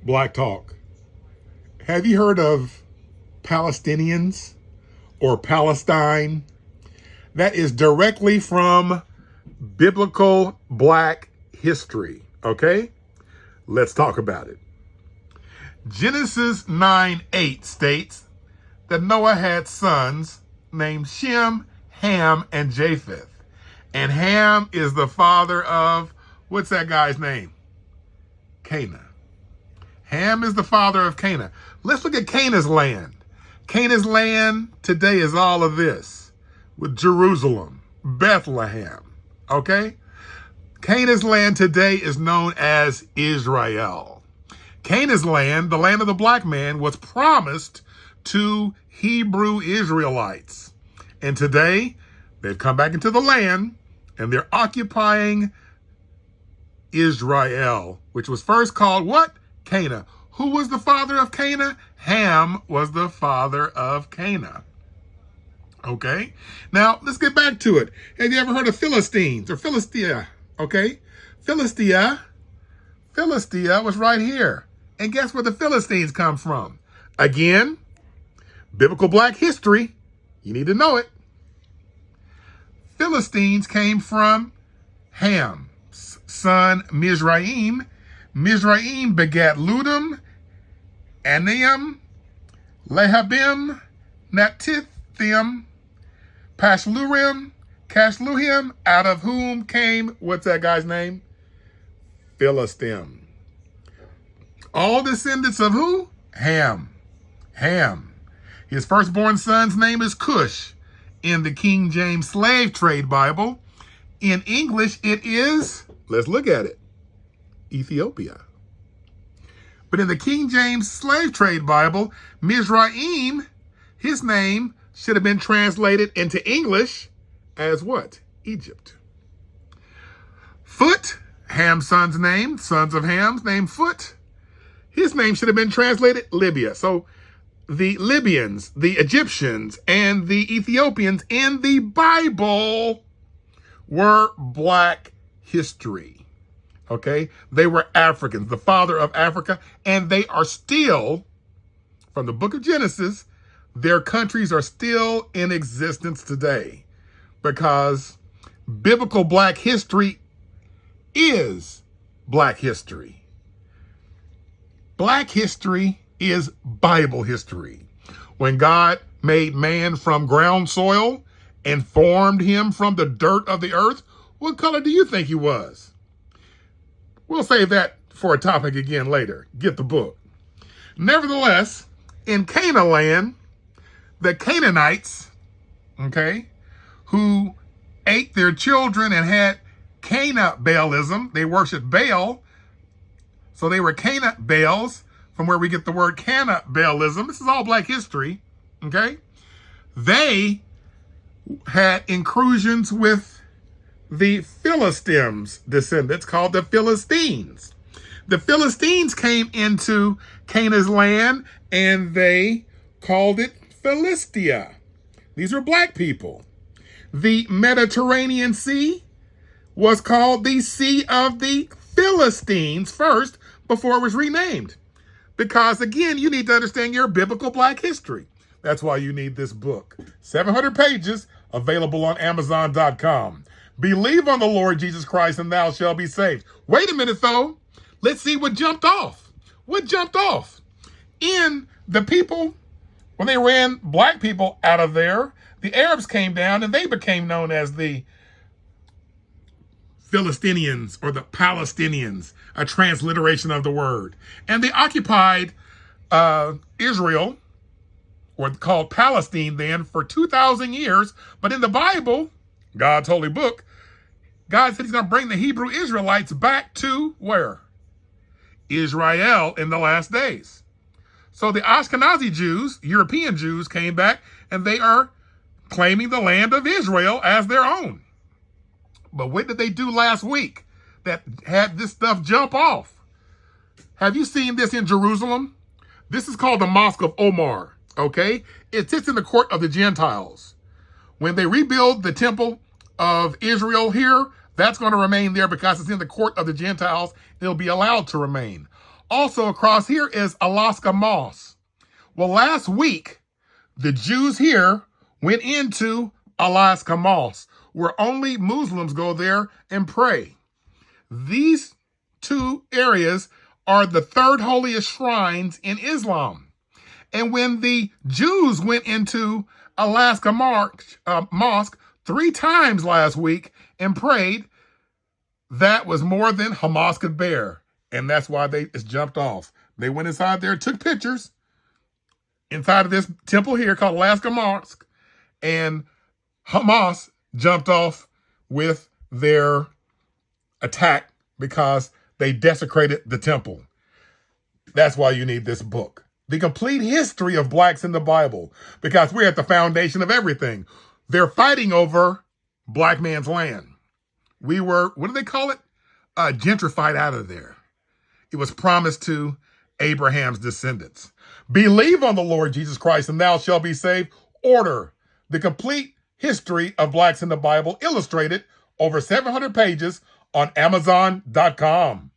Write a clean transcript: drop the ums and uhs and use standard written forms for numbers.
Black Talk. Have you heard of Palestinians or Palestine? That is directly from biblical black history, okay? Let's talk about it. Genesis 9:8 states that Noah had sons named Shem, Ham, and Japheth. And Ham is the father of, what's that guy's name? Canaan. Ham is the father of Canaan. Let's look at Canaan's land. Canaan's land today is all of this, with Jerusalem, Bethlehem, okay? Canaan's land today is known as Israel. Canaan's land, the land of the black man, was promised to Hebrew Israelites. And today, they've come back into the land, and they're occupying Israel, which was first called what? Canaan. Who was the father of Canaan? Ham was the father of Canaan. Okay? Now, let's get back to it. Have you ever heard of Philistines or Philistia? Okay? Philistia was right here. And guess where the Philistines come from? Again, biblical black history. You need to know it. Philistines came from Ham's son Mizraim. Mizraim begat Ludum, Anaim, Lehabim, Natithim, Pashlurim, Cashluhim, out of whom came, what's that guy's name? Philistim. All descendants of who? Ham. Ham. His firstborn son's name is Cush in the King James Slave Trade Bible. In English, it is, let's look at it, Ethiopia. But in the King James Slave Trade Bible, Mizraim, his name should have been translated into English as what? Egypt. Foot, Ham's son's name, sons of Ham's name Foot. His name should have been translated Libya. So the Libyans, the Egyptians, and the Ethiopians in the Bible were black history. Okay? They were Africans, the father of Africa, and they are still, from the book of Genesis, their countries are still in existence today because biblical black history is black history. Black history is Bible history. When God made man from ground soil and formed him from the dirt of the earth, what color do you think he was? We'll save that for a topic again later. Get the book. Nevertheless, in Canaan land, the Canaanites, okay, who ate their children and had Canabaalism, they worshiped Baal, so they were Canabaals, from where we get the word cannibalism. This is all black history, okay? They had incursions with the Philistines descendants called the Philistines. The Philistines came into Canaan's land and they called it Philistia. These are black people. The Mediterranean Sea was called the Sea of the Philistines first before it was renamed. Because again, you need to understand your biblical black history. That's why you need this book. 700 pages, available on Amazon.com. Believe on the Lord Jesus Christ and thou shalt be saved. Wait a minute though. Let's see what jumped off. What jumped off? In the people, when they ran black people out of there, the Arabs came down and they became known as the Philistinians or the Palestinians, a transliteration of the word. And they occupied Israel, or called Palestine then, for 2,000 years. But in the Bible, God's holy book, God said he's going to bring the Hebrew Israelites back to where? Israel in the last days. So the Ashkenazi Jews, European Jews, came back and they are claiming the land of Israel as their own. But what did they do last week that had this stuff jump off? Have you seen this in Jerusalem? This is called the Mosque of Omar, okay? It sits in the court of the Gentiles. When they rebuild the temple of Israel here, that's going to remain there because it's in the court of the Gentiles. It'll be allowed to remain. Also across here is Alaska Moss. Well, last week, the Jews here went into Alaska Moss, where only Muslims go there and pray. These two areas are the third holiest shrines in Islam. And when the Jews went into Alaska Mosque 3 times last week and prayed, that was more than Hamas could bear. And that's why they just jumped off. They went inside there, took pictures inside of this temple here called Alaska Mosque, and Hamas jumped off with their attack because they desecrated the temple. That's why you need this book. The complete history of blacks in the Bible, because we're at the foundation of everything. They're fighting over black man's land. We were, what do they call it? Gentrified out of there. It was promised to Abraham's descendants. Believe on the Lord Jesus Christ and thou shalt be saved. Order. The complete history of blacks in the Bible, illustrated over 700 pages on Amazon.com.